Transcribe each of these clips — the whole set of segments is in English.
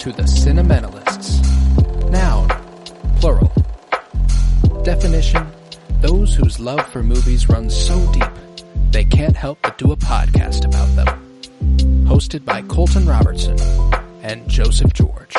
to the Cinementalists. Noun, plural. Definition, those whose love for movies runs so deep, they can't help but do a podcast about them. Hosted by Colton Robertson and Joseph George.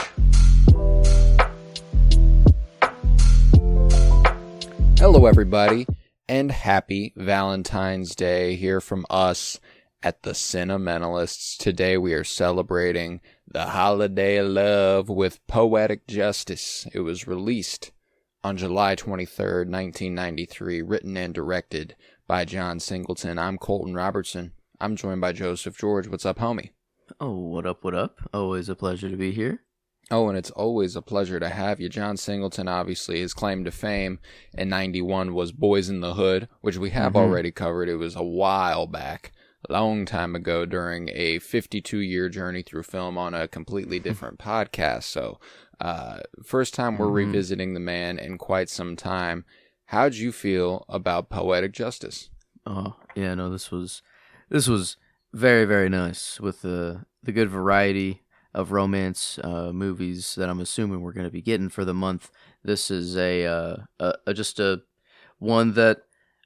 Hello everybody, and happy Valentine's Day here from us at the Cinementalists. Today we are celebrating the holiday of love with Poetic Justice. It was released on July 23rd, 1993, written and directed by John Singleton. I'm Colton Robertson. I'm joined by Joseph George. What's up, homie? Oh, what up, what up? Always a pleasure to be here. Oh, and it's always a pleasure to have you. John Singleton, obviously, his claim to fame in 91 was Boys in the Hood, which we have already covered. It was a while back, a long time ago, during a 52-year journey through film on a completely different podcast. So, first time we're revisiting the man in quite some time. How'd you feel about Poetic Justice? Oh, yeah, no, this was very, very nice with the good variety of romance movies that I'm assuming we're going to be getting for the month. This is just a one that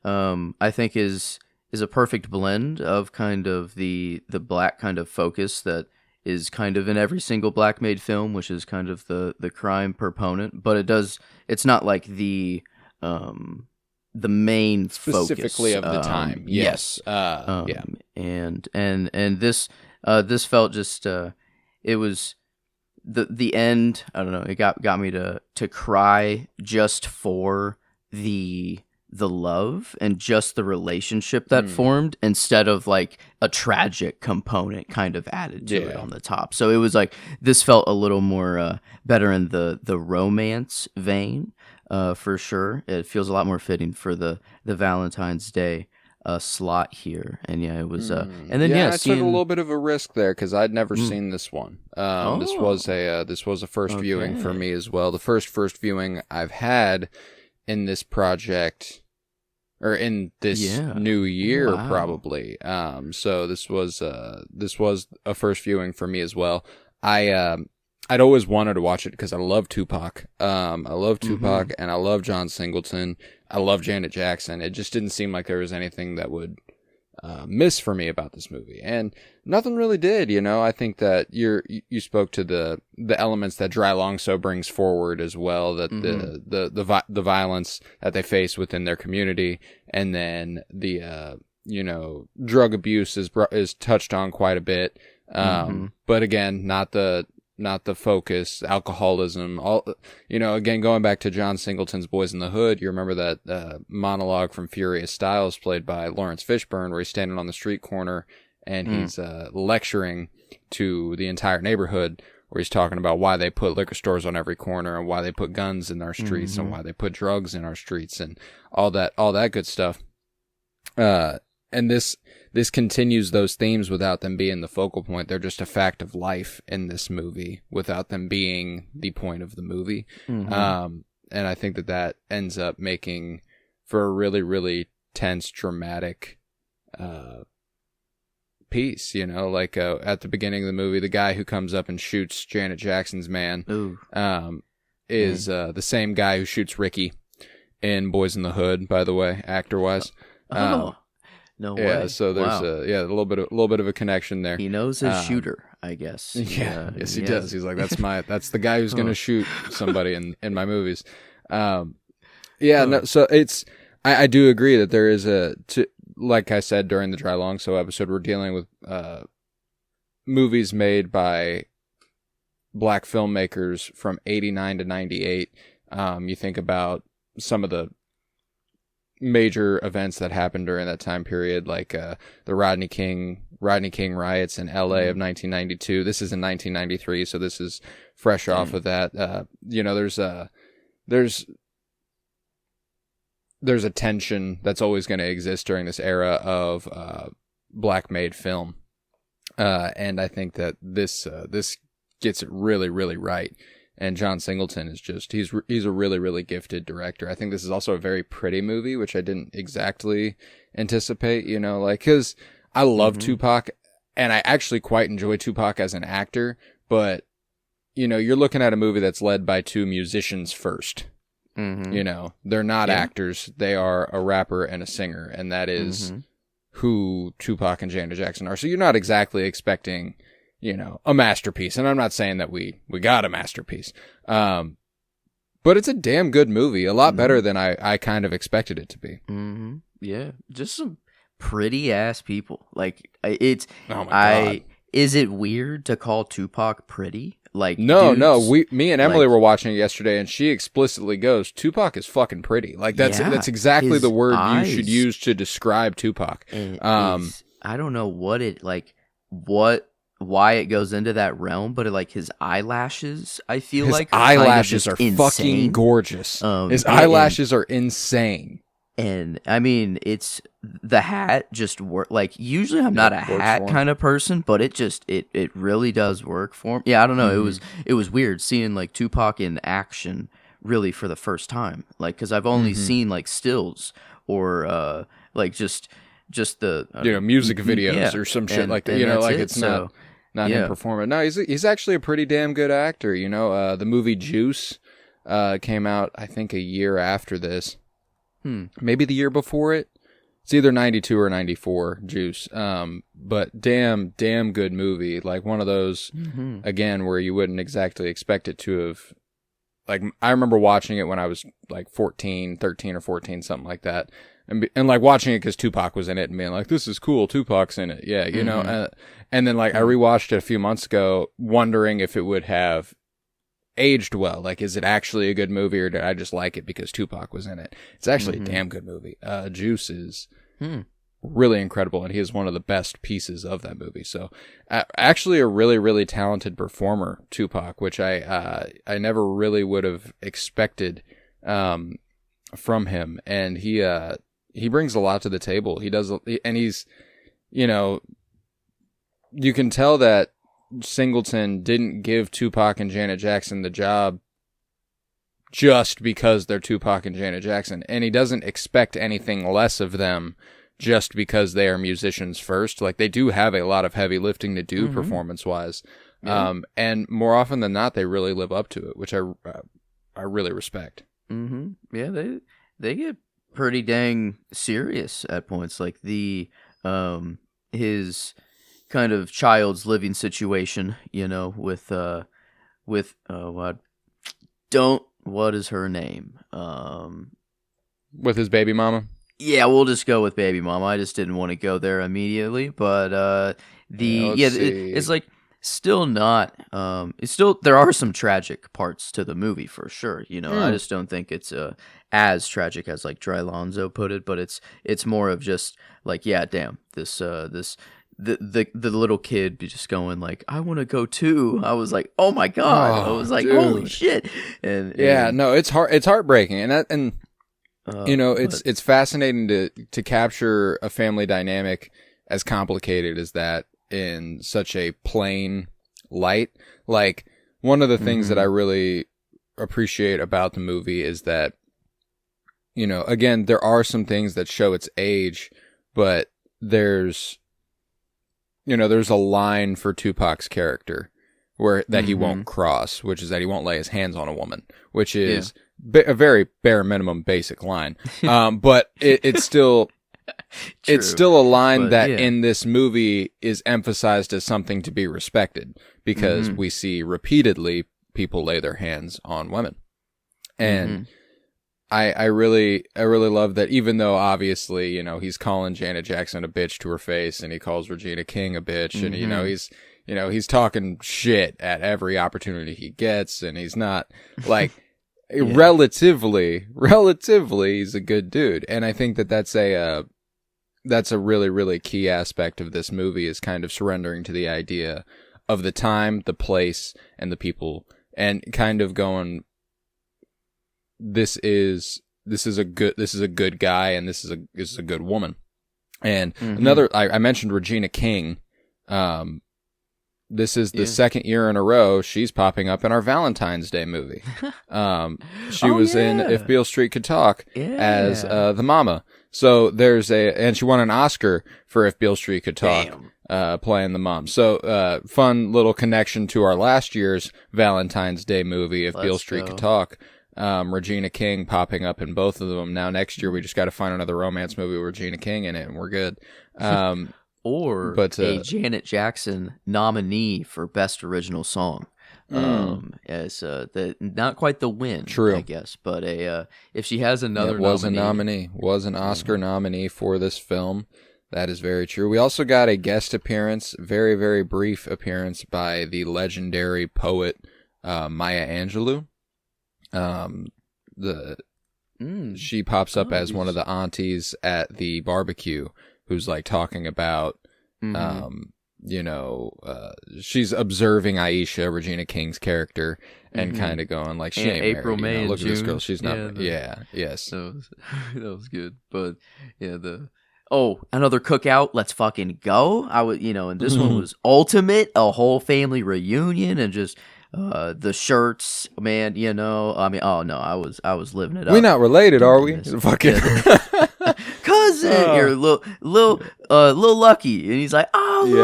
I think is a perfect blend of kind of the black kind of focus that is kind of in every single black made film, which is kind of the crime proponent, but it's not like the main specifically focus of the time. Yes. Yeah. And this felt just it was the end. I don't know. It got me to cry just for the love and just the relationship that formed, instead of like a tragic component kind of added to it on the top. So it was like this felt a little more better in the romance vein, for sure. It feels a lot more fitting for the Valentine's Day slot here, and yeah, it was and then I took a little bit of a risk there because I'd never seen this one. This was a first viewing for me as well. The first viewing I've had in this project, or in this new year, probably. So this was a first viewing for me as well. I'd always wanted to watch it because I love Tupac. I love Tupac, and I love John Singleton. I love Janet Jackson. It just didn't seem like there was anything that would miss for me about this movie, and nothing really did. You know, I think that you spoke to the elements that Dry Long So brings forward as well. That the violence that they face within their community, and then the drug abuse is touched on quite a bit. But again, not the focus, alcoholism, again, going back to John Singleton's Boys in the Hood, you remember that monologue from Furious Styles played by Lawrence Fishburne, where he's standing on the street corner and he's lecturing to the entire neighborhood, where he's talking about why they put liquor stores on every corner and why they put guns in our streets and why they put drugs in our streets and all that good stuff. And this continues those themes without them being the focal point. They're just a fact of life in this movie without them being the point of the movie. And I think that ends up making for a really, really tense, dramatic piece. Like at the beginning of the movie, the guy who comes up and shoots Janet Jackson's man is the same guy who shoots Ricky in Boys in the Hood, by the way, actor-wise. No way. Yeah, so there's a little bit of a connection there. He knows his shooter, I guess. Yes, he does. He's like, that's the guy who's gonna shoot somebody in my movies. No, so I do agree that there is like I said during the Dry Long So episode, we're dealing with movies made by black filmmakers from 89 to 98. You think about some of the major events that happened during that time period, like the Rodney King riots in LA of 1992. This is in 1993, so this is fresh off of that. There's a tension that's always going to exist during this era of black made film, and I think that this gets it really, really right. And John Singleton is he's a really, really gifted director. I think this is also a very pretty movie, which I didn't exactly anticipate, because I love Tupac, and I actually quite enjoy Tupac as an actor, but you're looking at a movie that's led by two musicians first. Mm-hmm. They're not actors. They are a rapper and a singer, and that is who Tupac and Janet Jackson are. So you're not exactly expecting, a masterpiece. And I'm not saying that we got a masterpiece. But it's a damn good movie. A lot better than I kind of expected it to be. Mm-hmm. Yeah. Just some pretty ass people. Like, it's, oh my God. Is it weird to call Tupac pretty? Like, no, dudes, me and Emily were watching it yesterday, and she explicitly goes, "Tupac is fucking pretty." Like that's exactly the word you should use to describe Tupac. I don't know why it goes into that realm, but his eyelashes, I feel his like eyelashes are insane. Fucking gorgeous. His eyelashes are insane. And I mean, it's the hat just work. Like, usually I'm not a hat kind of person, but it really does work for me. Yeah, I don't know. It was weird seeing like Tupac in action really for the first time. Like, because I've only seen like stills or like just the music videos or some shit like that. It's not him performing. No, he's actually a pretty damn good actor. The movie Juice came out I think a year after this. Maybe the year before it. It's either 92 or 94, Juice. But damn good movie. Like one of those, again, where you wouldn't exactly expect it to have. Like, I remember watching it when I was like 13 or 14, something like that. And like watching it because Tupac was in it and being like, this is cool, Tupac's in it. Yeah, and then like I rewatched it a few months ago, wondering if it would have aged well. Like, is it actually a good movie, or did I just like it because Tupac was in it? It's actually a damn good movie. Juice is really incredible, and he is one of the best pieces of that movie. So actually a really, really talented performer, Tupac, which I never really would have expected from him. And he brings a lot to the table. He does, and he's, you can tell that Singleton didn't give Tupac and Janet Jackson the job just because they're Tupac and Janet Jackson, and he doesn't expect anything less of them just because they are musicians first. Like, they do have a lot of heavy lifting to do performance-wise, and more often than not, they really live up to it, which I really respect. Yeah, they get pretty dang serious at points. Like his kind of child's living situation, with what is her name? With his baby mama? Yeah, we'll just go with baby mama. I just didn't want to go there immediately, but it's like still not. It's still, there are some tragic parts to the movie for sure. I just don't think it's as tragic as like Dry Lonzo put it, but it's more of just like, yeah, damn, the little kid just going like, I want to go too. I was like, oh my God. I was like, dude. Holy shit. And no, it's heartbreaking. It's fascinating to capture a family dynamic as complicated as that in such a plain light. Like, one of the things that I really appreciate about the movie is that, again, there are some things that show its age, but there's a line for Tupac's character that he won't cross, which is that he won't lay his hands on a woman, which is a very bare minimum basic line. But it's still a line that in this movie is emphasized as something to be respected, because we see repeatedly people lay their hands on women. And I really love that, even though obviously, he's calling Janet Jackson a bitch to her face, and he calls Regina King a bitch, and he's talking shit at every opportunity he gets, and he's not like relatively he's a good dude. And I think that's a really, really key aspect of this movie, is kind of surrendering to the idea of the time, the place, and the people, and kind of going, this is a good guy, and this is a good woman. And another, I mentioned Regina King. This is the second year in a row she's popping up in our Valentine's Day movie. She was in If Beale Street Could Talk as the mama. So and she won an Oscar for If Beale Street Could Talk. playing the mom. So, fun little connection to our last year's Valentine's Day movie, If Beale Street Could Talk. Regina King popping up in both of them. Now next year we just got to find another romance movie with Regina King in it, and we're good. But a Janet Jackson nominee for Best Original Song. As not quite the win, true, I guess, but if she has another was an Oscar nominee for this film. That is very true. We also got a guest appearance, very, very brief appearance by the legendary poet Maya Angelou. She pops up as one of the aunties at the barbecue who's like talking about she's observing Aisha, Regina King's character, and kind of going like, she ain't April, married, May, look June. at this girl, she's not. Yes. That was good. But yeah, another cookout, let's fucking go. And this one was ultimate, a whole family reunion, and just the shirts, man. I was living it up. We not related, are we? Fucking cousin, you're little Lucky, and he's like, he's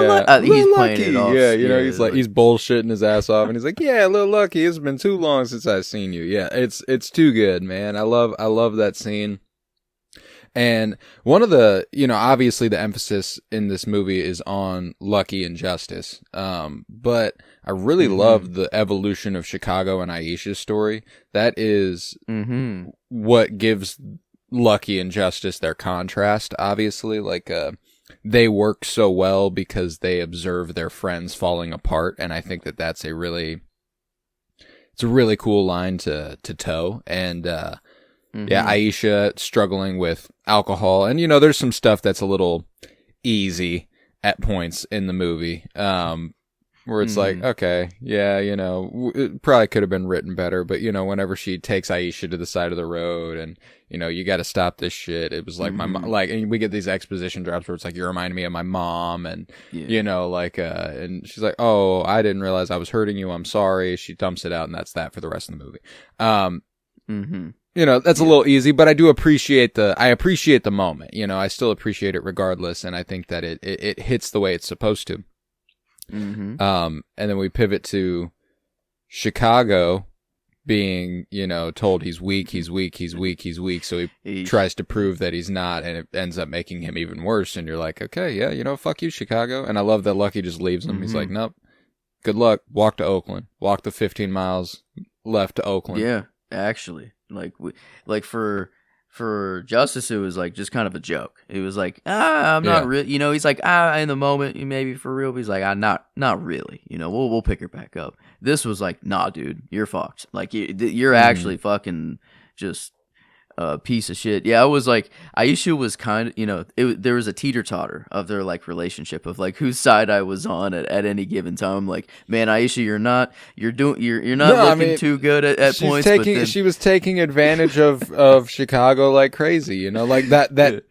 playing it off. Yeah, he's like he's bullshitting his ass off, and he's like, yeah, little Lucky, it's been too long since I've seen you. Yeah, it's too good, man. I love that scene. And one of the, obviously the emphasis in this movie is on Lucky and Justice. But I really love the evolution of Chicago and Aisha's story. That is what gives Lucky and Justice their contrast, obviously. Like, they work so well because they observe their friends falling apart. And I think that that's a really cool line to toe. And, yeah, Aisha struggling with alcohol. And, there's some stuff that's a little easy at points in the movie, where it's like, okay, yeah, it probably could have been written better. But, whenever she takes Aisha to the side of the road and, you got to stop this shit. It was like my mom, and we get these exposition drops where it's like, you remind me of my mom. And, and she's like, oh, I didn't realize I was hurting you. I'm sorry. She dumps it out, and that's that for the rest of the movie. That's a little easy, but I do appreciate the moment. I still appreciate it regardless, and I think that it hits the way it's supposed to. And then we pivot to Chicago being, told he's weak, so he tries to prove that he's not, and it ends up making him even worse, and you're like, okay, yeah, fuck you, Chicago. And I love that Lucky just leaves him. He's like, nope, good luck, walk to Oakland. Walk the 15 miles left to Oakland. Yeah, actually. For Justice, it was like just kind of a joke. It was like, I'm not real. He's like, in the moment, maybe for real. But he's like, not really. We'll pick her back up. This was like, nah, dude, you're fucked. Like you're actually fucking just a piece of shit. Yeah, I was like, Aisha was kind of, there was a teeter-totter of their like relationship of like whose side I was on at any given time. Like, man, Aisha, you're not looking too good at points. She was taking advantage of Chicago like crazy, like that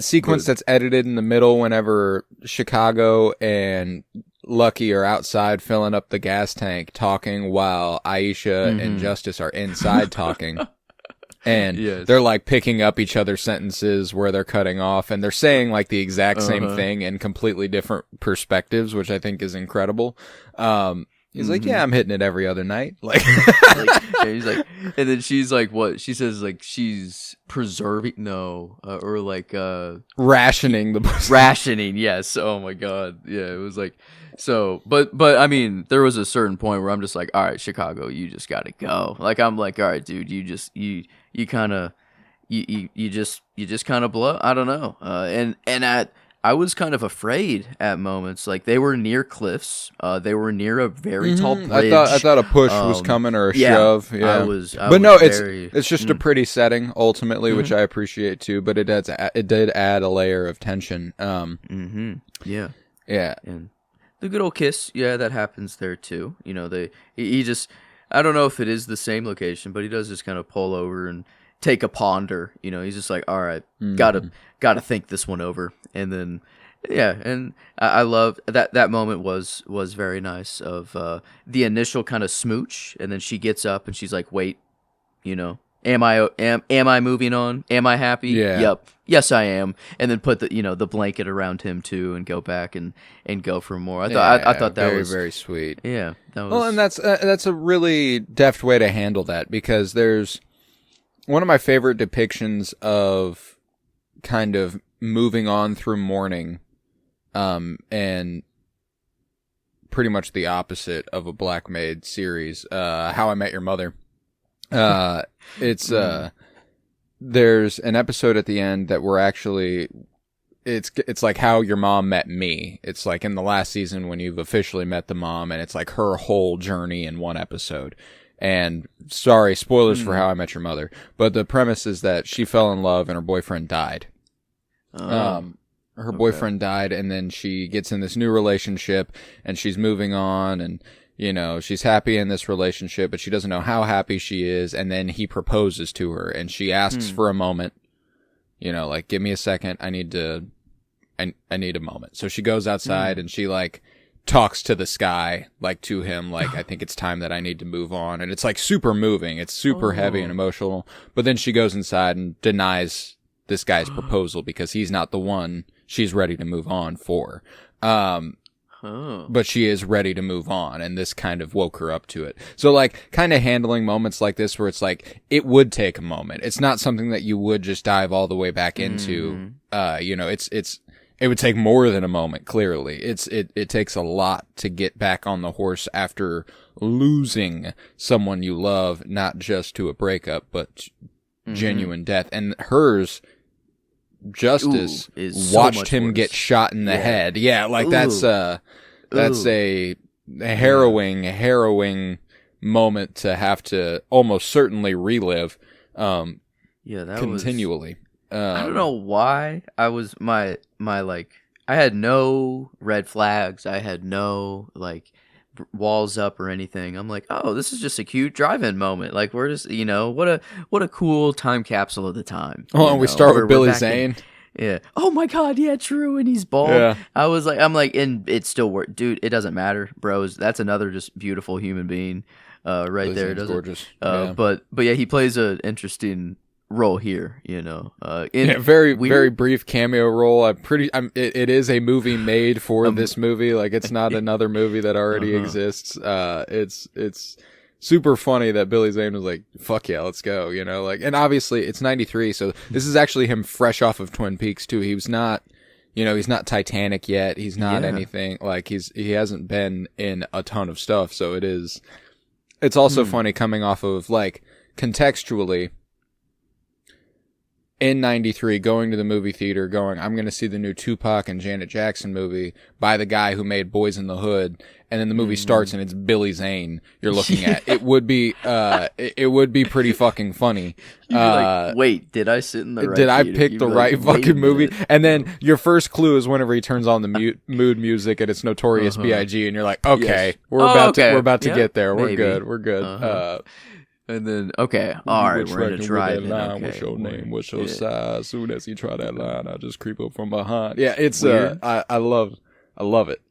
sequence that's edited in the middle whenever Chicago and Lucky are outside filling up the gas tank talking while Aisha and Justice are inside talking. And they're like picking up each other's sentences where they're cutting off, and they're saying like the exact same thing in completely different perspectives, which I think is incredible. He's like, yeah, I'm hitting it every other night. Like, he's like, and then she's like, what? She says like she's preserving, or like rationing rationing. Yes. Oh my God. Yeah. It was like, so, but I mean, there was a certain point where I'm just like, all right, Chicago, you just got to go. Like, I'm like, all right, dude, you just kind of blow. I don't know. And I was kind of afraid at moments. Like, they were near cliffs. They were near a very tall bridge. I thought a push was coming or a shove. Yeah, it's just a pretty setting ultimately, which I appreciate too. But it did add a layer of tension. Yeah. And the good old kiss, that happens there too. He just, I don't know if it is the same location, but he does just kind of pull over and take a ponder. He's just like, all right, gotta think this one over. And then, and I love that moment was very nice of the initial kind of smooch, and then she gets up and she's like, wait, Am I moving on? Am I happy? Yeah. Yep. Yes, I am. And then put the blanket around him too, and go back and go for more. I thought that very, was very sweet. Yeah, that was. Well, and that's a really deft way to handle that, because there's one of my favorite depictions of kind of moving on through mourning, and pretty much the opposite of a Black Maid series, How I Met Your Mother. There's an episode at the end that we're actually, it's like How Your Mom Met Me. It's like in the last season when you've officially met the mom, and it's like her whole journey in one episode. And sorry, spoilers for How I Met Your Mother, but the premise is that she fell in love and her boyfriend died. Her boyfriend died, and then she gets in this new relationship, and she's moving on, and she's happy in this relationship, but she doesn't know how happy she is. And then he proposes to her, and she asks for a moment, like, give me a second. I need a moment. So she goes outside and she like talks to the sky, like to him, like, I think it's time that I need to move on. And it's like super moving. It's super heavy and emotional. But then she goes inside and denies this guy's proposal because he's not the one she's ready to move on for. But she is ready to move on, and this kind of woke her up to it. So, like, kind of handling moments like this where it's like, it would take a moment. It's not something that you would just dive all the way back into. It would take more than a moment, clearly. It takes a lot to get back on the horse after losing someone you love, not just to a breakup, but genuine death. And hers, Justice, watched him get shot in the head. Yeah, like that's a harrowing moment to have to almost certainly relive continually. I don't know why I was my like, I had no red flags. I had no like walls up or anything. I'm like, oh, this is just a cute drive-in moment. Like, we're just, what a cool time capsule of the time. Oh, and we start with Billy Zane. Yeah. Oh my God. Yeah. True. And he's bald. Yeah. I'm like, and it still worked, dude. It doesn't matter, bros. That's another just beautiful human being, right Billy there. Zane's gorgeous. But yeah, he plays an interesting role here, very brief cameo role. It is a movie made for this movie. Like, it's not another movie that already exists. It's super funny that Billy Zane was like, fuck yeah, let's go, like, and obviously it's 93, so this is actually him fresh off of Twin Peaks too. He was not, he's not Titanic yet. He's not anything, like, he hasn't been in a ton of stuff. So it's also funny coming off of, like, contextually, in 93, going to the movie theater, I'm going to see the new Tupac and Janet Jackson movie by the guy who made Boys in the Hood, and then the movie starts and it's Billy Zane you're looking at. It would be pretty fucking funny. You'd be like, wait, did I sit in the right Did I pick the right fucking movie? And then your first clue is whenever he turns on the mood music and it's Notorious B.I.G. and you're like, okay, we're about to get there. We're good. We're good. And then, okay, all right, we're in a drive-in. What's your name? What's your size? As soon as you try that line, I just creep up from behind. Yeah, it's I love it.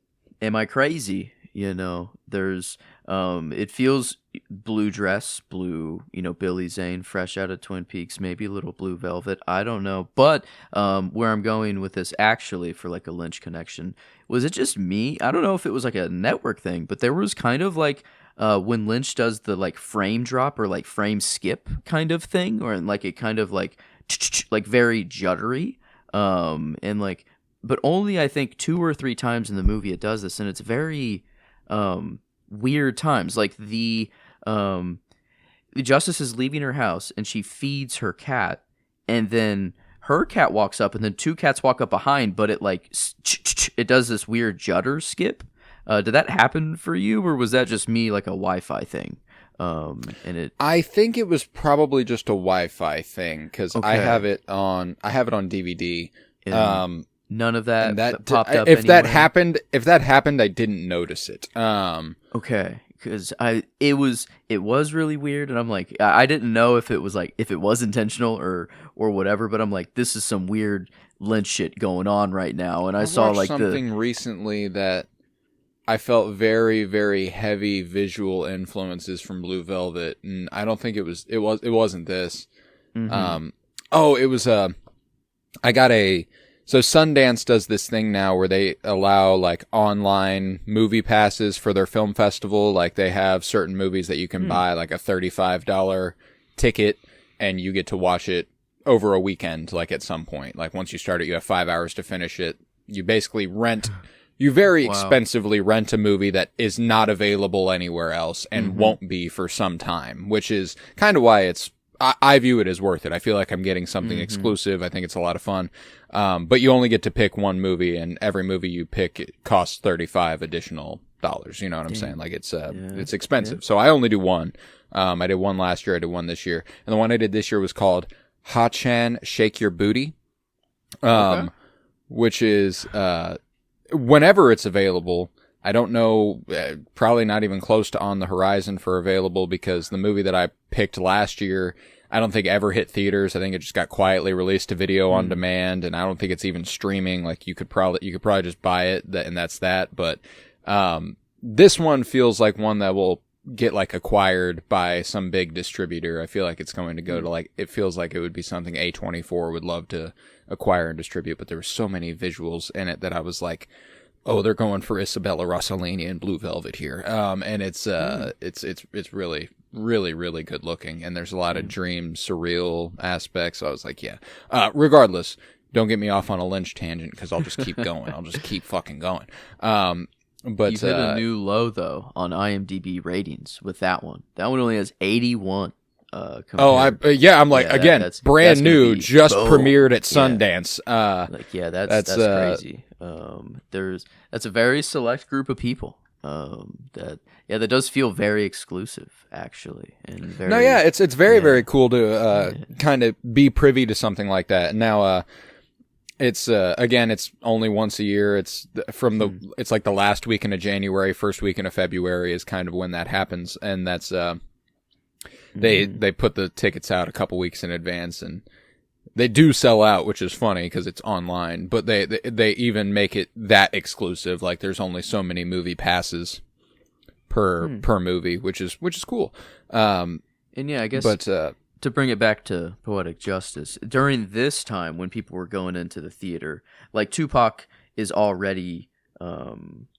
Am I crazy? There's it feels blue dress, blue, Billy Zane, fresh out of Twin Peaks, maybe a little Blue Velvet. I don't know, but where I'm going with this, actually, for like a Lynch connection, was it just me? I don't know if it was like a network thing, but there was kind of like, when Lynch does the like frame drop or like frame skip kind of thing, or like it kind of like very juddery, and like, but only I think 2 or 3 times in the movie it does this, and it's very weird times. Like the Justice is leaving her house and she feeds her cat, and then her cat walks up, and then 2 cats walk up behind, but it like it does this weird judder skip. Did that happen for you, or was that just me, like a Wi-Fi thing? I think it was probably just a Wi-Fi thing, because I have it on DVD. None of that popped up. If that happened, I didn't notice it. Okay, because it was really weird, and I'm like, I didn't know if it was intentional or whatever, but I'm like, this is some weird Lynch shit going on right now, and I saw like something recently that I felt very, very heavy visual influences from Blue Velvet, and I don't think it wasn't this. Mm-hmm. It was so Sundance does this thing now where they allow like online movie passes for their film festival. Like they have certain movies that you can buy like a $35 ticket and you get to watch it over a weekend, like at some point. Like once you start it, you have 5 hours to finish it. You basically very expensively rent a movie that is not available anywhere else and won't be for some time, which is kind of why I view it as worth it. I feel like I'm getting something exclusive. I think it's a lot of fun. But you only get to pick one movie, and every movie you pick, it costs $35 additional. You know what I'm saying? Like it's expensive. Yeah. So I only do one. I did one last year. I did one this year. And the one I did this year was called Ha-Chan Shake Your Booty. Which is, whenever it's available. I don't know, probably not even close to on the horizon for available, because the movie that I picked last year, I don't think ever hit theaters. I think it just got quietly released to video on demand, and I don't think it's even streaming. Like you could probably just buy it, and that's that. But this one feels like one that will get like acquired by some big distributor. I feel like it's going to go to like, it feels like it would be something A24 would love to acquire and distribute. But there were so many visuals in it that I was like, oh, they're going for Isabella Rossellini and Blue Velvet here. And it's really, really, really good looking. And there's a lot of dream, surreal aspects. So I was like, yeah. Regardless, don't get me off on a Lynch tangent, because I'll just keep going. I'll just keep fucking going. But you hit a new low though on IMDb ratings with that one. That one only has 81. I'm like, again, that's brand new, just premiered at Sundance. That's crazy. That's a very select group of people. That does feel very exclusive, actually, and very. It's very cool to kind of be privy to something like that. Now, it's again, it's only once a year. It's it's like the last weekend of January, first weekend of February is kind of when that happens, and that's they put the tickets out a couple weeks in advance, and they do sell out, which is funny because it's online, but they even make it that exclusive. Like there's only so many movie passes per movie, which is cool. And yeah, I guess, but to bring it back to Poetic Justice, during this time when people were going into the theater, like Tupac is already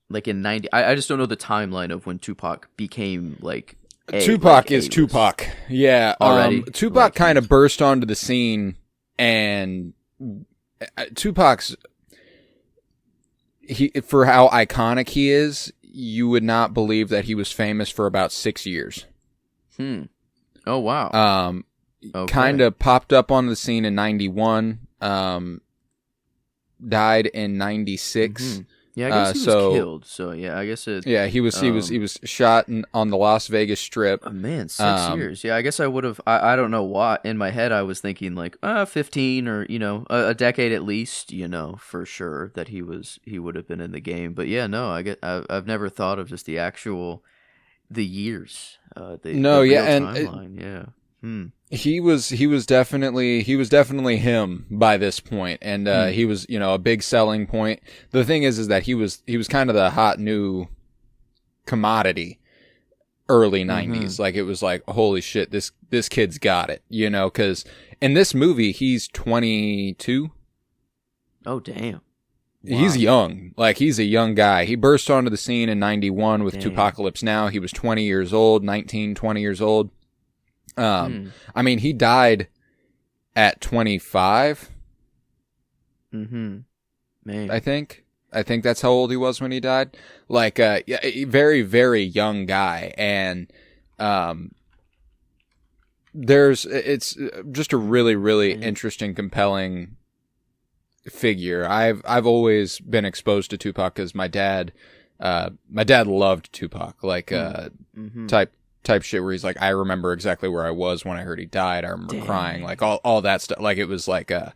like in 90. I just don't know the timeline of when Tupac became like Tupac is Tupac. Yeah. Already. Tupac like, kind of burst onto the scene, and Tupac's, for how iconic he is, you would not believe that he was famous for about 6 years. Oh, wow. Okay. Kind of popped up on the scene in 91, died in 96. Yeah, I guess he was killed. So yeah, I guess it. Yeah, he was shot on the Las Vegas Strip. Oh, man, 6 years. Yeah, I guess I would have. I don't know why. In my head, I was thinking like 15 or a decade at least. For sure that he would have been in the game. But yeah, no, I've never thought of just the years. The real timeline. Yeah. He was definitely him by this point, and he was a big selling point. The thing is that he was kind of the hot new commodity early 90s. Like it was like, holy shit, this kid's got it, because in this movie he's 22. Oh damn. Wow. He's young. Like he's a young guy. He burst onto the scene in 91 with Tupacalypse Now. He was 20 years old, 20 years old. I mean, he died at 25. Man. I think that's how old he was when he died. Like, a very, very young guy. And, it's just a really, really interesting, compelling figure. I've always been exposed to Tupac because my dad loved Tupac, like, type shit where he's like, I remember exactly where I was when I heard he died. I remember crying, like all that stuff. Like it was like a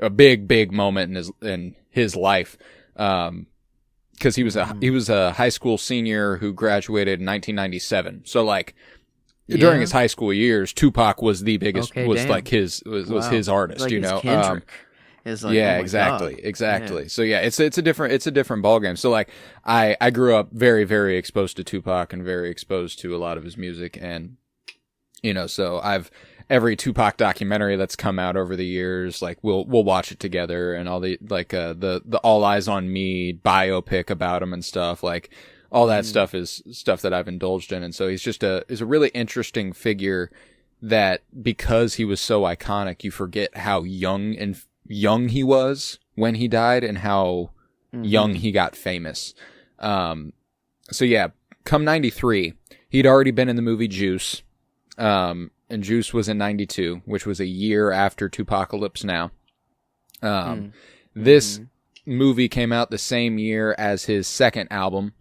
big moment in his life. Cause he was a high school senior who graduated in 1997. So like during his high school years, Tupac was the biggest, was his artist, like Kendrick. It's like, yeah, oh my exactly, God. exactly. Yeah. So yeah, it's a different ball game. So like, I grew up very, very exposed to Tupac and very exposed to a lot of his music, and so every Tupac documentary that's come out over the years, like we'll watch it together, and all the like the All Eyes on Me biopic about him and stuff, like all that stuff is stuff that I've indulged in, and so he's a really interesting figure that, because he was so iconic, you forget how young he was when he died and how young he got famous. So yeah, come 93, he'd already been in the movie Juice. And Juice was in 92, which was a year after Tupacalypse Now. This movie came out the same year as his second album,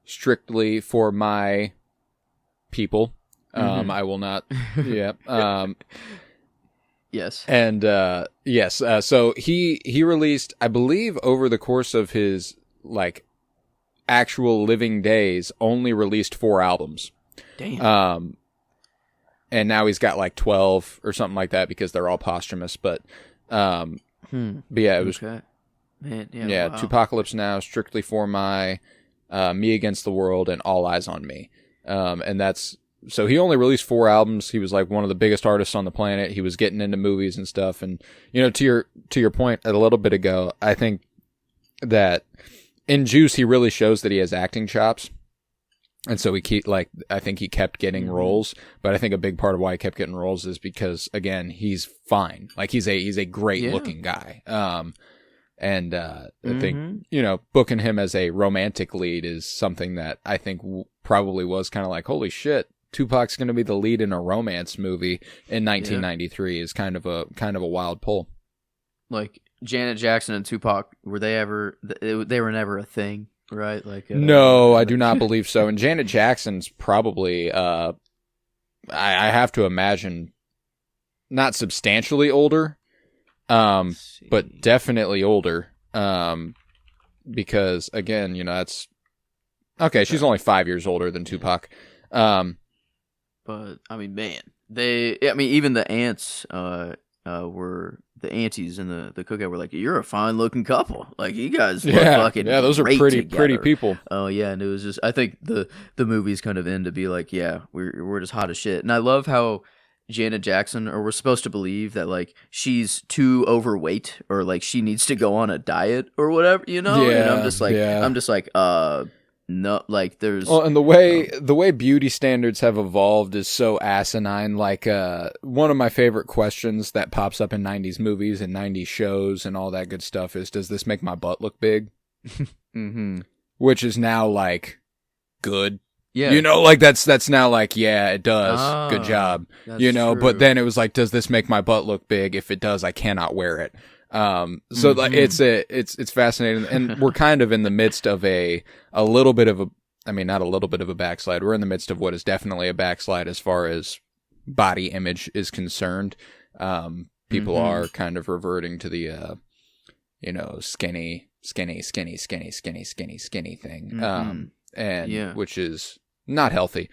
Strictly for My People. I will not. Yeah. Yes. And yes. So he released, I believe, over the course of his like actual living days, only released 4 albums. Damn. And now he's got like 12 or something like that, because they're all posthumous. But yeah, it was. Okay. Man, yeah, wow. Tupacalypse Now, Strictly for My, Me Against the World, and All Eyes on Me. And that's. So he only released 4 albums. He was like one of the biggest artists on the planet. He was getting into movies and stuff. And to your point a little bit ago, I think that in Juice he really shows that he has acting chops. And so I think he kept getting roles, but I think a big part of why he kept getting roles is because, again, he's fine. Like he's a great looking guy. And I think, booking him as a romantic lead is something that I think probably was kind of like, holy shit, Tupac's going to be the lead in a romance movie in 1993 is kind of a wild pull. Like Janet Jackson and Tupac, were they ever? They were never a thing, right? Like no, I do not believe so. And Janet Jackson's probably, I have to imagine, not substantially older, but definitely older. Because again, that's okay. She's only 5 years older than Tupac. But I mean, man, even the aunts, were the aunties in the cookout were like, "You're a fine looking couple. Like you guys look fucking those are great pretty together." people. Oh yeah, and it was just, I think the movies kind of end to be like, yeah, we're just hot as shit. And I love how Janet Jackson, or we're supposed to believe that like she's too overweight, or like she needs to go on a diet or whatever, And I'm just like, no, like there's. Well, and the way beauty standards have evolved is so asinine. Like, one of my favorite questions that pops up in 90s movies and 90s shows and all that good stuff is, does this make my butt look big? Which is now like, good. Yeah. Like that's now like, yeah, it does. Good job. True. But then it was like, does this make my butt look big? If it does, I cannot wear it. So like it's fascinating, and we're kind of in the midst of a little bit of not a little bit of a backslide. We're in the midst of what is definitely a backslide as far as body image is concerned. People are kind of reverting to the, skinny thing. Which is not healthy.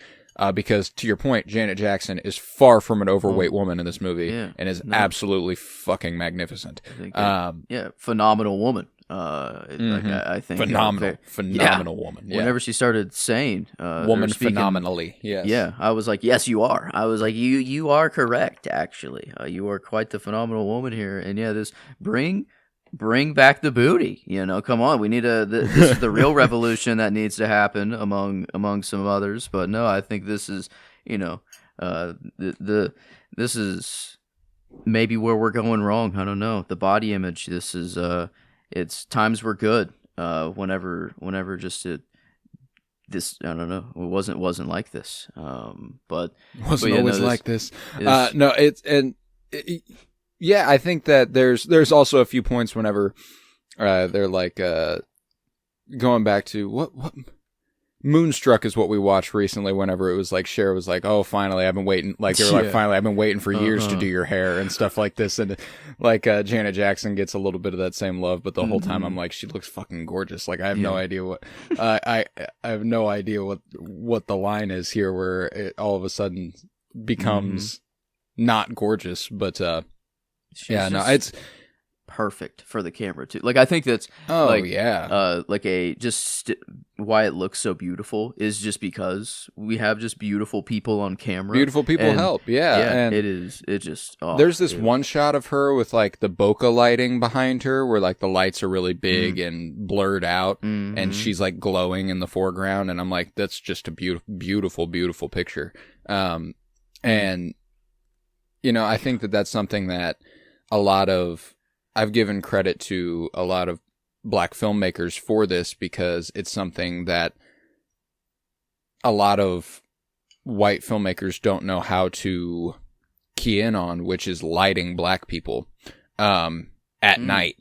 Because to your point, Janet Jackson is far from an overweight woman in this movie, and is absolutely fucking magnificent. I think phenomenal woman. I think phenomenal woman. Yeah. Whenever she started saying woman phenomenally, yes. Yeah, I was like, yes, you are. I was like, you are correct. Actually, you are quite the phenomenal woman here. And this bring back the booty. Come on, we need this is the real revolution that needs to happen among some others. But no, I think this is this is maybe where we're going wrong. I don't know. The body image. This is it's times were good. Whenever just this, I don't know. It wasn't like this. But wasn't always like this. Yeah, I think that there's also a few points whenever they're like going back to what Moonstruck is what we watched recently. Whenever it was like Cher was like, "Oh, finally, I've been waiting." Like they were like, "Finally, I've been waiting for years to do your hair," and stuff like this. And like Janet Jackson gets a little bit of that same love, but the whole time I'm like, she looks fucking gorgeous. Like I have no idea what I have no idea what the line is here, where it all of a sudden becomes not gorgeous, but. It's perfect for the camera too. Like I think that's why it looks so beautiful is just because we have just beautiful people on camera. Beautiful people help, and it is. It just there's this one shot of her with like the bokeh lighting behind her, where like the lights are really big and blurred out, and she's like glowing in the foreground, and I'm like, that's just a beautiful, beautiful picture. And you know, I think that that's something that I've given credit to a lot of Black filmmakers for this, because it's something that a lot of white filmmakers don't know how to key in on, which is lighting Black people at night,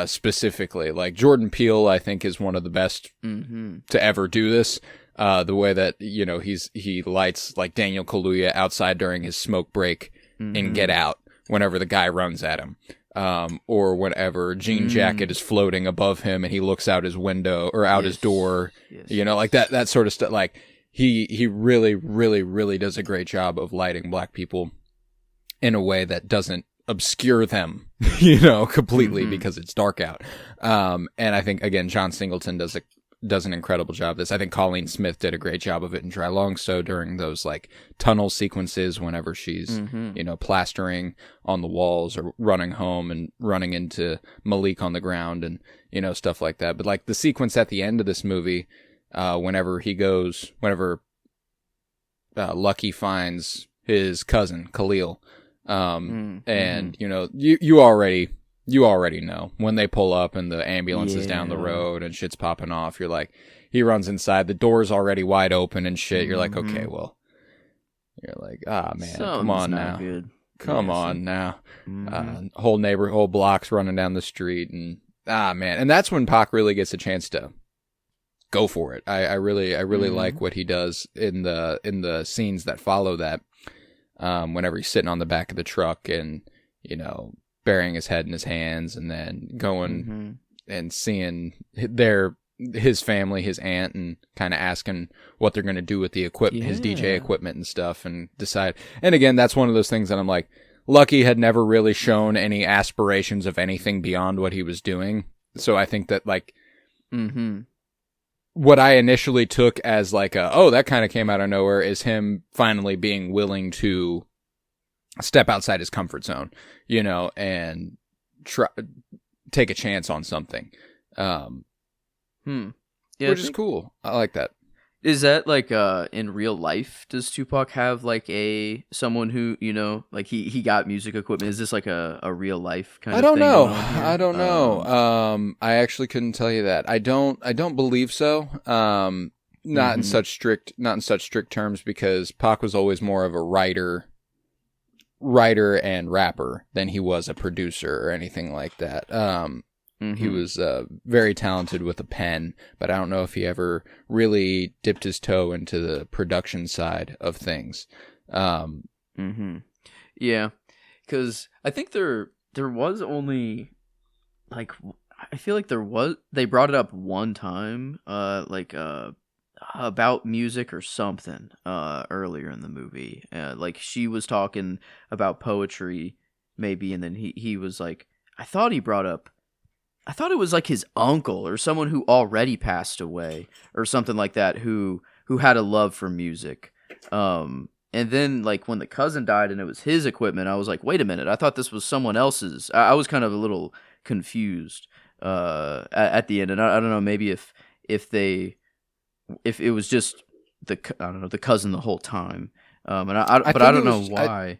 specifically. Like Jordan Peele, I think, is one of the best to ever do this. The way that, you know, he lights like Daniel Kaluuya outside during his smoke break in Get Out whenever the guy runs at him. Or whenever Jean Jacket is floating above him and he looks out his window or out his door, you know, like that sort of stuff. Like he really, really, really does a great job of lighting Black people in a way that doesn't obscure them, you know, completely because it's dark out. And I think, again, John Singleton does an incredible job of this. I think Colleen Smith did a great job of it in Dry Long So during those like tunnel sequences whenever she's, you know, plastering on the walls or running home and running into Malik on the ground and, you know, stuff like that. But like the sequence at the end of this movie, whenever Lucky finds his cousin Khalil, and you know, you already know when they pull up and the ambulance is down the road and shit's popping off. You're like, he runs inside, the door's already wide open and shit. You're like, okay, well, you're like, man, come on now. Come on now. Whole blocks running down the street and, man. And that's when Pac really gets a chance to go for it. I really like what he does in the scenes that follow that. Whenever he's sitting on the back of the truck and, you know, burying his head in his hands and then going and seeing his family, his aunt, and kind of asking what they're going to do with the equipment, his DJ equipment and stuff, and decide. And again, that's one of those things that I'm like, Lucky had never really shown any aspirations of anything beyond what he was doing. So I think that like, what I initially took as like that kind of came out of nowhere is him finally being willing to step outside his comfort zone, you know, and take a chance on something. Which is cool. I like that. Is that like in real life? Does Tupac have like someone who, you know, like he got music equipment? Is this like a real life kind of thing? I don't know. I actually couldn't tell you that. I don't believe so. Not in such strict terms, because Pac was always more of a writer and rapper than he was a producer or anything like that. He was very talented with a pen, but I don't know if he ever really dipped his toe into the production side of things. Yeah, because I think there was only like, I feel like they brought it up one time, about music or something earlier in the movie. Like she was talking about poetry maybe, and then he was like, I thought it was like his uncle or someone who already passed away or something like that who had a love for music. And then like when the cousin died and it was his equipment, I was like, wait a minute, I thought this was someone else's. I was kind of a little confused at the end, and I don't know, maybe if it was just the cousin the whole time. I don't know why.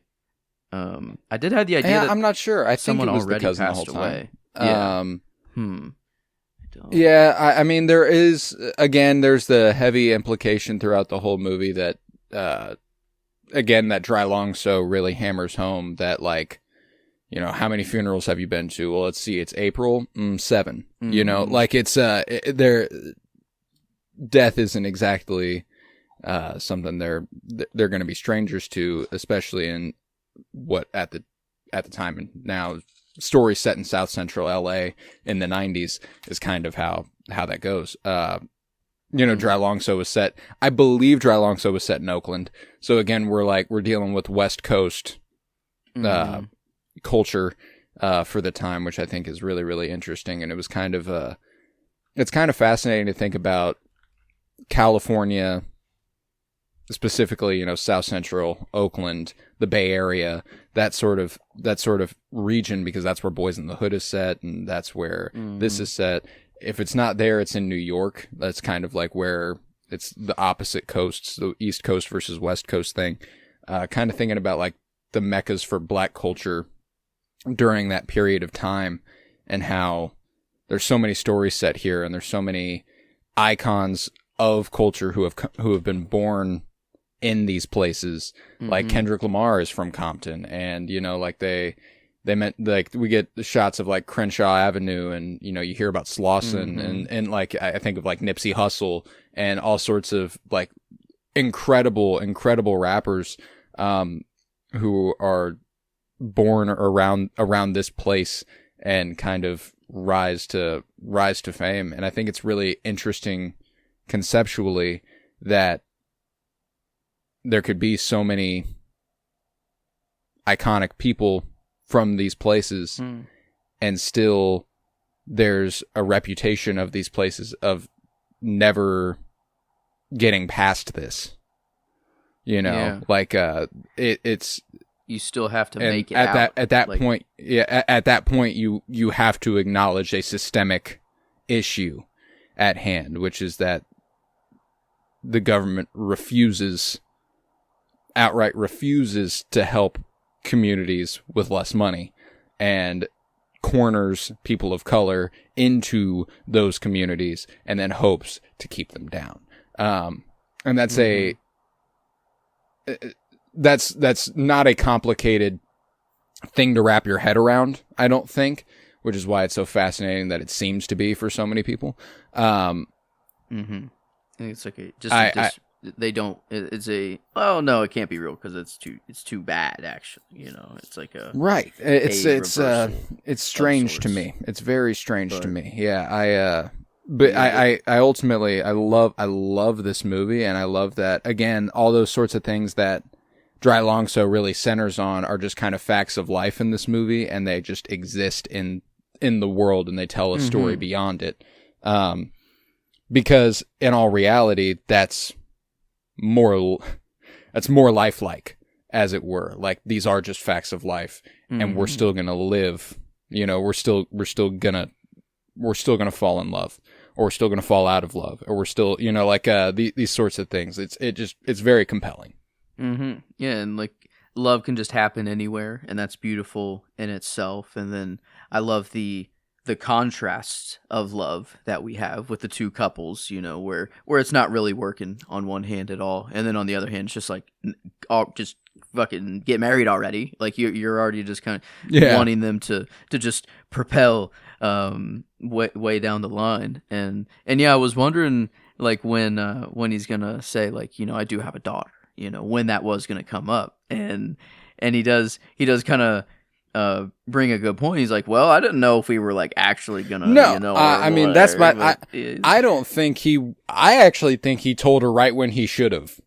I did have the idea that I'm not sure. I think someone it was already the cousin passed the whole time. away. Yeah, I mean, there is, again, there's the heavy implication throughout the whole movie that, again, that Dry Long So really hammers home that, like, you know, how many funerals have you been to? Well, let's see, it's April, 7. You know, like it's, death isn't exactly, something they're going to be strangers to, especially in what at the time and now story set in South Central LA in the 90s is kind of how that goes. You know, Dry Long So was set, I believe Dry Long So was set in Oakland. So again, we're dealing with West Coast, culture for the time, which I think is really, really interesting. And it was it's kind of fascinating to think about California, specifically, South Central Oakland, the Bay Area, that sort of region, because that's where Boys in the Hood is set, and that's where this is set. If it's not there, it's in New York. That's kind of like where it's the opposite coasts, the East Coast versus West Coast thing. Kind of thinking about like the meccas for Black culture during that period of time, and how there's so many stories set here, and there's so many icons of culture who have been born in these places. Like Kendrick Lamar is from Compton, and like they meant, like, we get the shots of like Crenshaw Avenue, and you hear about Slauson, and like I think of like Nipsey Hussle and all sorts of like incredible rappers who are born around this place and kind of rise to fame. And I think it's really interesting conceptually that there could be so many iconic people from these places, and still there's a reputation of these places of never getting past this, like it's, you still have to make it at that like, point. Yeah. At that point, you have to acknowledge a systemic issue at hand, which is that the government outright refuses to help communities with less money, and corners people of color into those communities, and then hopes to keep them down. And that's that's not a complicated thing to wrap your head around, I don't think, which is why it's so fascinating that it seems to be for so many people. I think it's like no, it can't be real because it's too bad, actually. It's like a right. It's strange to me. It's very strange to me. Yeah, I ultimately I love this movie, and I love that, again, all those sorts of things that Dry Long So really centers on are just kind of facts of life in this movie, and they just exist in the world, and they tell a story beyond it. Because in all reality, that's more lifelike, as it were. Like, these are just facts of life, and we're still gonna live. We're still gonna fall in love, or we're still gonna fall out of love, or we're still, these sorts of things. It's very compelling. Yeah, and like, love can just happen anywhere, and that's beautiful in itself. And then I love the contrast of love that we have with the two couples, where it's not really working on one hand at all, and then on the other hand, it's just like, just fucking get married already. Like, you're already just kind of wanting them to just propel way down the line. And yeah, I was wondering, like, when he's gonna say, like, I do have a daughter, when that was gonna come up, and he does kind of bring a good point. He's like, well, I didn't know if we were like actually gonna, I mean, that's my, I actually think he told her right when he should have,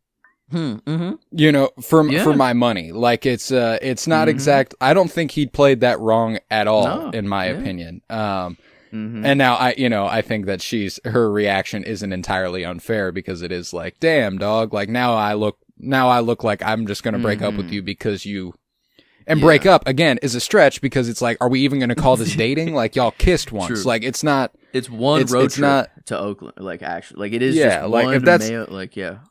for my money. Like, it's not exact. I don't think he'd played that wrong at all, in my opinion. And now I think that her reaction isn't entirely unfair, because it is like, damn, dog, like, now I look like I'm just going to break up with you because you. And break up, again, is a stretch, because it's like, are we even going to call this dating? Like, y'all kissed once. True. Like, it's not. It's one road trip to Oakland. Like, actually. Like, it is just like, one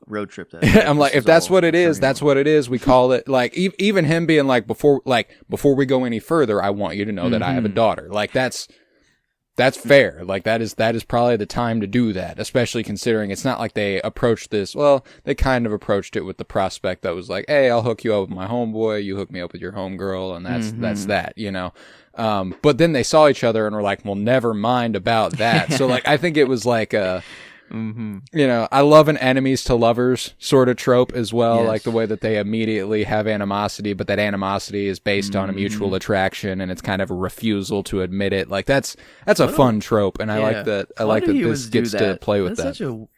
road trip. I'm like, if that's what it is, that's what it is. We call it, like, even him being like, before we go any further, I want you to know that I have a daughter. Like, that's fair. Like, that is probably the time to do that, especially considering it's not like they approached this. Well, they kind of approached it with the prospect that was like, hey, I'll hook you up with my homeboy, you hook me up with your homegirl, and that's that, But then they saw each other and were like, well, never mind about that. So, like, I think it was like I love an enemies to lovers sort of trope as well, like the way that they immediately have animosity, but that animosity is based on a mutual attraction, and it's kind of a refusal to admit it. Like, that's a fun trope, and I like that. I like that this gets to play with that.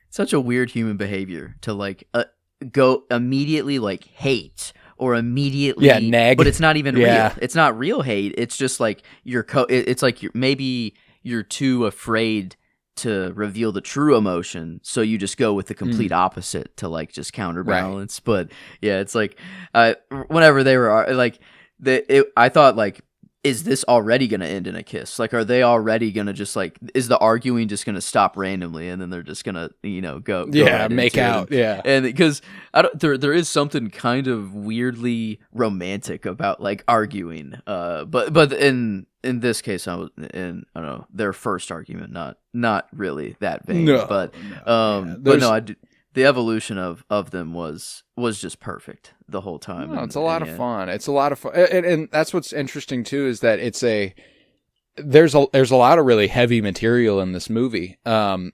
Such a weird human behavior to, like, go immediately, like, hate or immediately, neg. but it's not even real. It's not real hate. It's just like it's like maybe you're too afraid to reveal the true emotion, so you just go with the complete opposite to like just counterbalance. Right. But yeah, it's like whenever they were like, I thought like, is this already going to end in a kiss? Like, are they already going to just like, is the arguing just going to stop randomly and then they're just going to, go right make out. And because there is something kind of weirdly romantic about like arguing. But in this case, I don't know, their first argument, not really that vague. But the evolution of them was just perfect the whole time. No, it's a lot of fun. It's a lot of fun, and that's what's interesting too, is that there's a lot of really heavy material in this movie. Like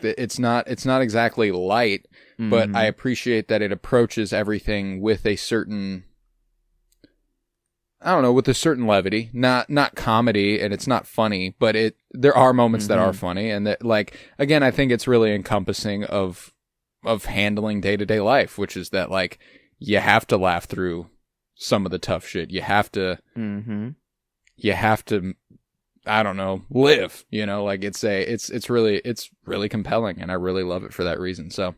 it's not exactly light, but I appreciate that it approaches everything with a certain, I don't know, with a certain levity, not comedy, and it's not funny, but there are moments that are funny, and that, like, again, I think it's really encompassing of handling day-to-day life, which is that, like, you have to laugh through some of the tough shit. You have to, I don't know, live, like it's really compelling, and I really love it for that reason. So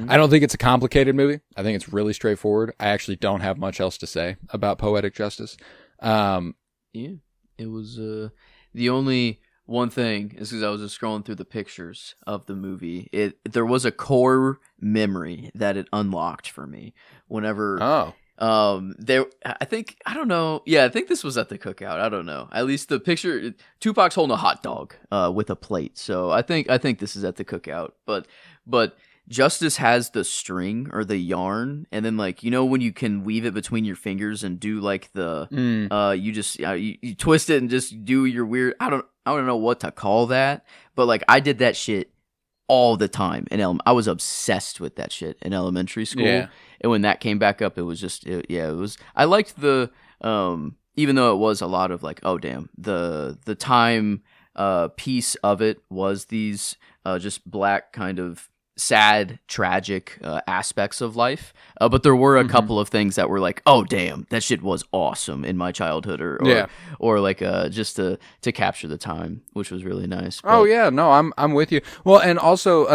I don't think it's a complicated movie. I think it's really straightforward. I actually don't have much else to say about Poetic Justice. It was the only one thing is because I was just scrolling through the pictures of the movie. There was a core memory that it unlocked for me whenever. I think, I don't know. Yeah, I think this was at the cookout. I don't know. At least the picture, Tupac's holding a hot dog with a plate. So I think this is at the cookout. But Justice has the string or the yarn, and then like when you can weave it between your fingers and do like the you just you twist it and just do your weird. I don't know what to call that, but like I did that shit all the time I was obsessed with that shit in elementary school. Yeah. And when that came back up, it was just it was. I liked the even though it was a lot of like, oh damn, the time piece of it was these just black kind of sad, tragic aspects of life, but there were a couple of things that were like, oh damn, that shit was awesome in my childhood, or like just to capture the time, which was really nice. But... Oh yeah, no, I'm with you. Well, and also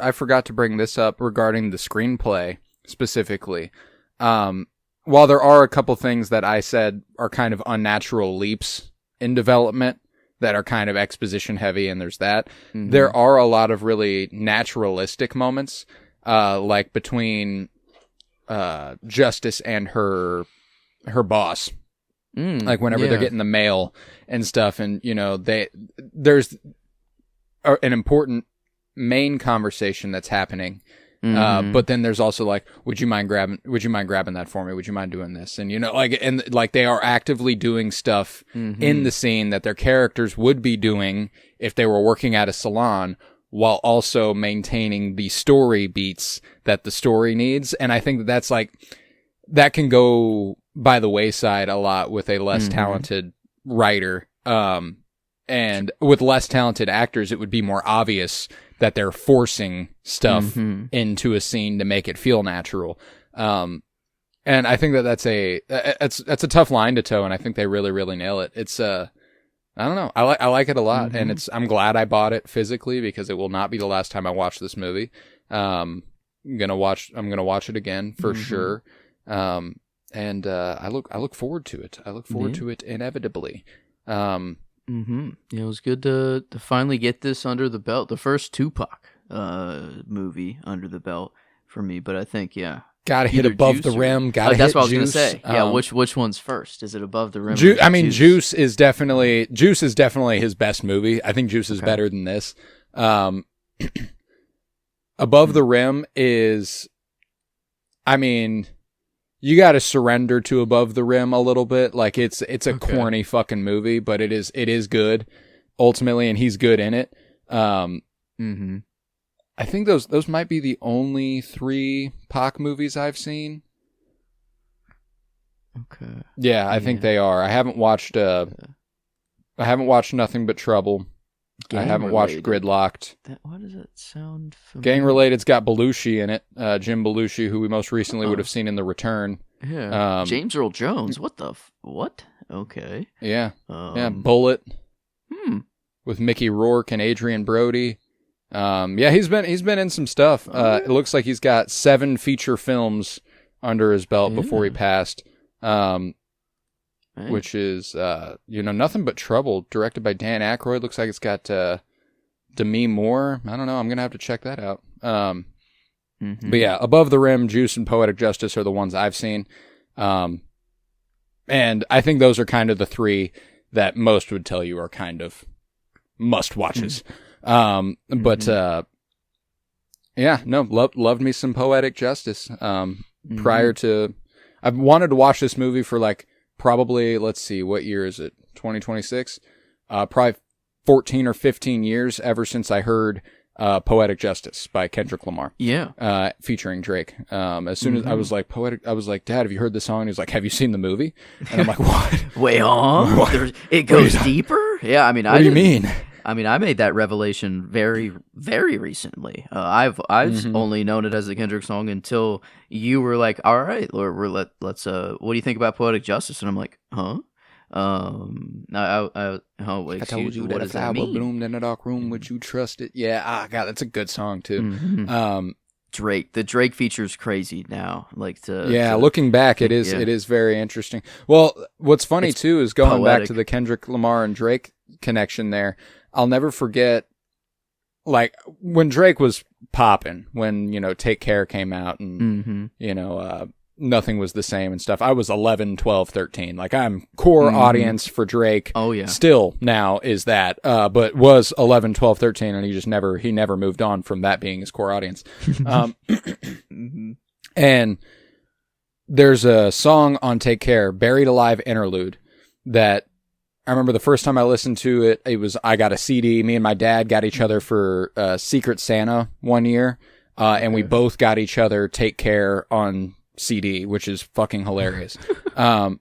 I forgot to bring this up regarding the screenplay specifically. While there are a couple things that I said are kind of unnatural leaps in development that are kind of exposition heavy, and there's that. There are a lot of really naturalistic moments, like between Justice and her boss. Like whenever they're getting the mail and stuff, and there's an important main conversation that's happening. But then there's also like, would you mind grabbing that for me? Would you mind doing this? And they are actively doing stuff in the scene that their characters would be doing if they were working at a salon, while also maintaining the story beats that the story needs. And I think that's like, that can go by the wayside a lot with a less talented writer. And with less talented actors, it would be more obvious that they're forcing stuff into a scene to make it feel natural. And I think that's a tough line to toe, and I think they really, really nail it. It's I don't know. I like it a lot, and I'm glad I bought it physically, because it will not be the last time I watch this movie. I'm gonna watch it again for sure. And I look forward to it. I look forward to it inevitably. It was good to finally get this under the belt. The first Tupac movie under the belt for me, but I think gotta hit above the rim. Gotta hit that's what Juice. I was gonna say. Yeah, which one's first? Is it above the rim? Juice is definitely his best movie. I think Juice is better than this. Above the Rim is, you got to surrender to Above the Rim a little bit. Like it's a corny fucking movie, but it is good ultimately, and he's good in it. I think those might be the only 3 Pac movies I've seen. Okay. Yeah, I think they are. I haven't watched Nothing But Trouble. I haven't watched Gridlocked. Why does that sound familiar? Gang Related's got Belushi in it. Jim Belushi, who we most recently would have seen in The Return. Yeah. James Earl Jones. What? Okay. Yeah. Bullet. With Mickey Rourke and Adrian Brody. He's been in some stuff. It looks like he's got 7 feature films under his belt before he passed. Which is, Nothing But Trouble, directed by Dan Aykroyd. Looks like it's got Demi Moore. I don't know. I'm going to have to check that out. But yeah, Above the Rim, Juice, and Poetic Justice are the ones I've seen. And I think those are kind of the 3 that most would tell you are kind of must-watches. Loved me some Poetic Justice. Prior to... I've wanted to watch this movie for probably, let's see, what year is it? 2026? Probably 14 or 15 years ever since I heard Poetic Justice by Kendrick Lamar. Yeah. Featuring Drake. As soon as I was like, Dad, have you heard the song? And he was like, have you seen the movie? And I'm like, what? Wait, it goes deeper? Yeah, I mean, what do you mean? I mean, I made that revelation very, very recently. I've only known it as a Kendrick song until you were like, "All right, let's. What do you think about Poetic Justice?" And I'm like, "Huh? I told you that a flower bloomed in a dark room. Would you trust it?" Yeah, God, that's a good song too. The Drake feature's crazy now. Looking back, it is very interesting. Well, what's funny too is going back to the Kendrick Lamar and Drake connection there. I'll never forget, when Drake was popping, when, Take Care came out and, Nothing Was the Same and stuff. I was 11, 12, 13. I'm core audience for Drake. Oh, yeah. Still now is that, but was 11, 12, 13, and he never moved on from that being his core audience. And there's a song on Take Care, Buried Alive Interlude, that I remember the first time I listened to it, I got a CD. Me and my dad got each other for Secret Santa one year, and we both got each other Take Care on CD, which is fucking hilarious. So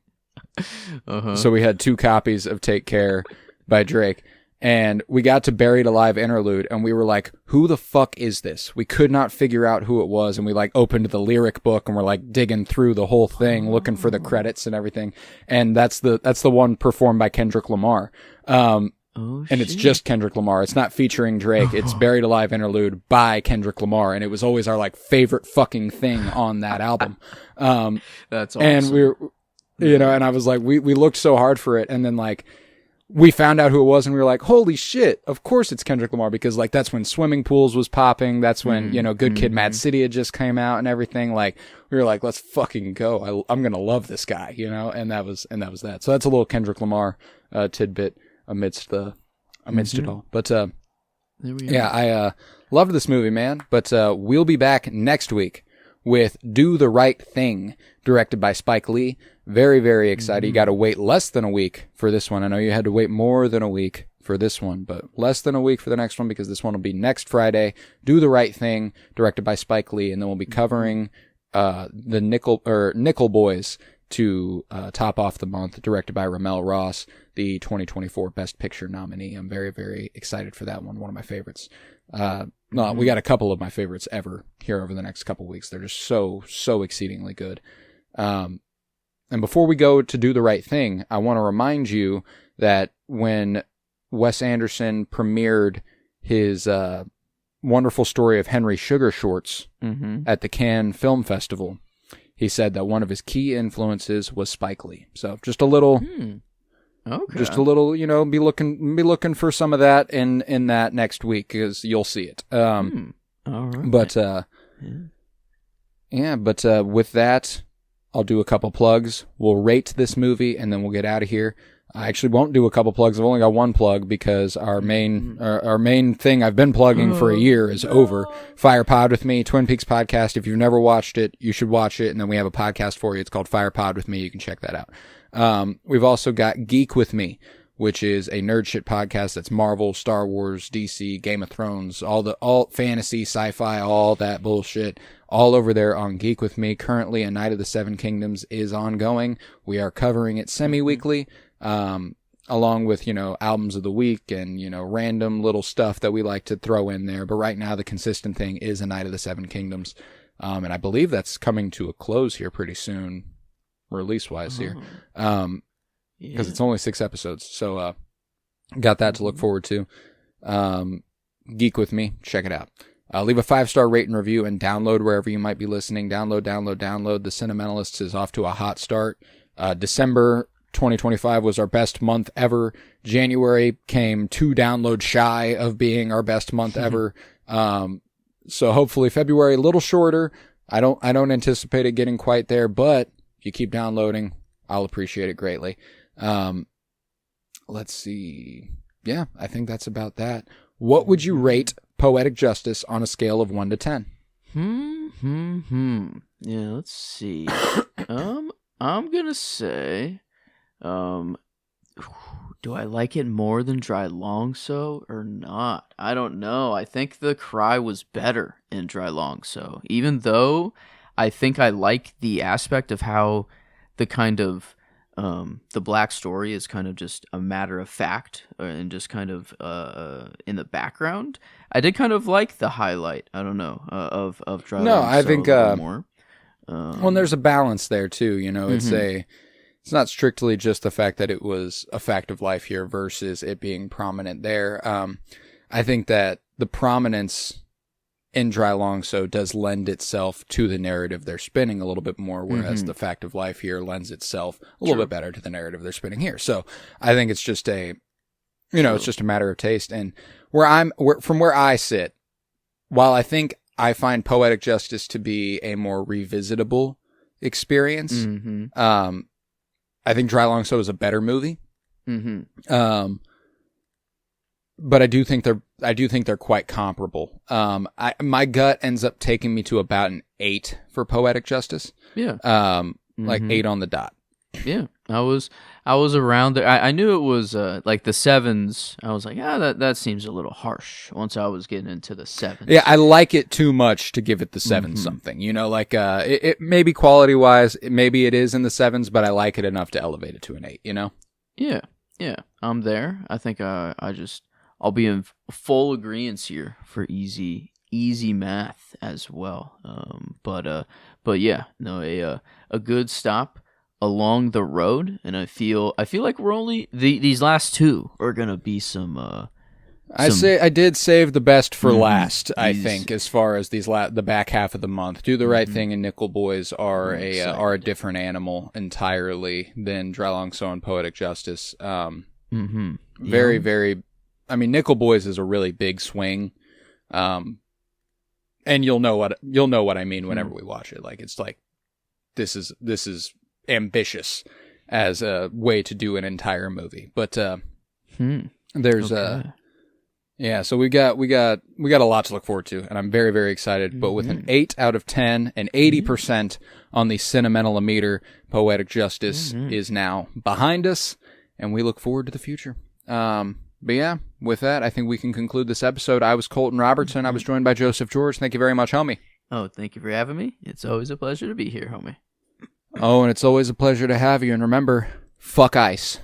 we had 2 copies of Take Care by Drake, and we got to Buried Alive Interlude, and we were like, who the fuck is this? We could not figure out who it was, and we opened the lyric book, and we're digging through the whole thing, looking for the credits and everything, and that's the one performed by Kendrick Lamar. And it's just Kendrick Lamar. It's not featuring Drake. It's Buried Alive Interlude by Kendrick Lamar, and it was always our favorite fucking thing on that album. That's awesome. And we were, and I was like, we looked so hard for it, and then we found out who it was, and we were like, holy shit, of course it's Kendrick Lamar, because that's when Swimming Pools was popping. That's when, Good Kid, Mad City had just came out and everything. We were like, let's fucking go. I'm going to love this guy, and that was that. So that's a little Kendrick Lamar, tidbit amidst it all. But, I loved this movie, man. But, we'll be back next week with Do the Right Thing, directed by Spike Lee. Very, very excited. You got to wait less than a week for this one. I know you had to wait more than a week for this one, but less than a week for the next one, because this one will be next Friday. Do the Right Thing, directed by Spike Lee, and then we'll be covering the Nickel Boys to top off the month, directed by Ramel Ross, the 2024 Best Picture nominee. I'm very, very excited for that one. One of my favorites. We got a couple of my favorites ever here over the next couple weeks. They're just so exceedingly good. And before we go to Do the Right Thing, I want to remind you that when Wes Anderson premiered his wonderful story of Henry Sugar shorts at the Cannes Film Festival, he said that one of his key influences was Spike Lee. So just a little, be looking for some of that in that next week, because you'll see it. All right. But with that, I'll do a couple plugs. We'll rate this movie, and then we'll get out of here. I actually won't do a couple plugs. I've only got one plug, because our main thing I've been plugging for a year is over. Fire Pod with Me, Twin Peaks podcast. If you've never watched it, you should watch it. And then we have a podcast for you. It's called Fire Pod with Me. You can check that out. We've also got Geek with Me, which is a nerd shit podcast that's Marvel, Star Wars, DC, Game of Thrones, all fantasy, sci-fi, all that bullshit, all over there on Geek with Me. Currently, A Night of the Seven Kingdoms is ongoing. We are covering it semi-weekly. along with, albums of the week and, random little stuff that we like to throw in there. But right now, the consistent thing is A Night of the Seven Kingdoms. And I believe that's coming to a close here pretty soon, release-wise here. Because it's only 6 episodes. So, got that to look forward to. Geek with me. Check it out. Leave a 5-star rate and review and download wherever you might be listening. Download. The Cinementalists is off to a hot start. December 2025 was our best month ever. January came 2 downloads shy of being our best month ever. So hopefully February a little shorter. I don't anticipate it getting quite there, but if you keep downloading, I'll appreciate it greatly. Let's see. Yeah, I think that's about that. What would you rate Poetic Justice on a scale of 1 to 10? Yeah, let's see. I'm gonna say, do I like it more than Dry Long So or not? I don't know. I think The Cry was better in Dry Long So, even though I think I like the aspect of how the kind of the black story is kind of just a matter of fact and just kind of in the background. I did kind of like the highlight, I don't know, of Dry Long So I think a little more. Well, there's a balance there too. It's not strictly just the fact that it was a fact of life here versus it being prominent there. I think that the prominence in Dry Long So does lend itself to the narrative they're spinning a little bit more, whereas the fact of life here lends itself a little bit better to the narrative they're spinning here. So I think it's just it's just a matter of taste. And from where I sit, while I think I find Poetic Justice to be a more revisitable experience, I think Dry Long So is a better movie. But I do think they're quite comparable. My gut ends up taking me to about an 8 for Poetic Justice. Yeah. Like 8 on the dot. Yeah. I was around there. I knew it was like the 7s. I was like, that seems a little harsh once I was getting into the 7s. Yeah, I like it too much to give it the 7 something. It maybe quality wise, maybe it is in the 7s, but I like it enough to elevate it to an 8, Yeah. Yeah. I'm there. I think I'll be in full agreement here for easy math as well. But yeah, no, a good stop along the road, and I feel like we're only these last 2 are gonna be some. I did save the best for last. I think as far as the back half of the month, Do the Right Thing and Nickel Boys are a different animal entirely than Dry Long So and Poetic Justice. Very very. I mean, Nickel Boys is a really big swing, and you'll know what I mean whenever we watch it. Like, it's like this is ambitious as a way to do an entire movie, but there's so we got a lot to look forward to, and I'm very very excited. But with an 8 out of 10 and 80% on the Cinementalimeter, Poetic Justice is now behind us, and we look forward to the future. But yeah, with that, I think we can conclude this episode. I was Colton Robertson. I was joined by Joseph George. Thank you very much, homie. Oh, thank you for having me. It's always a pleasure to be here, homie. Oh, and it's always a pleasure to have you. And remember, fuck ice.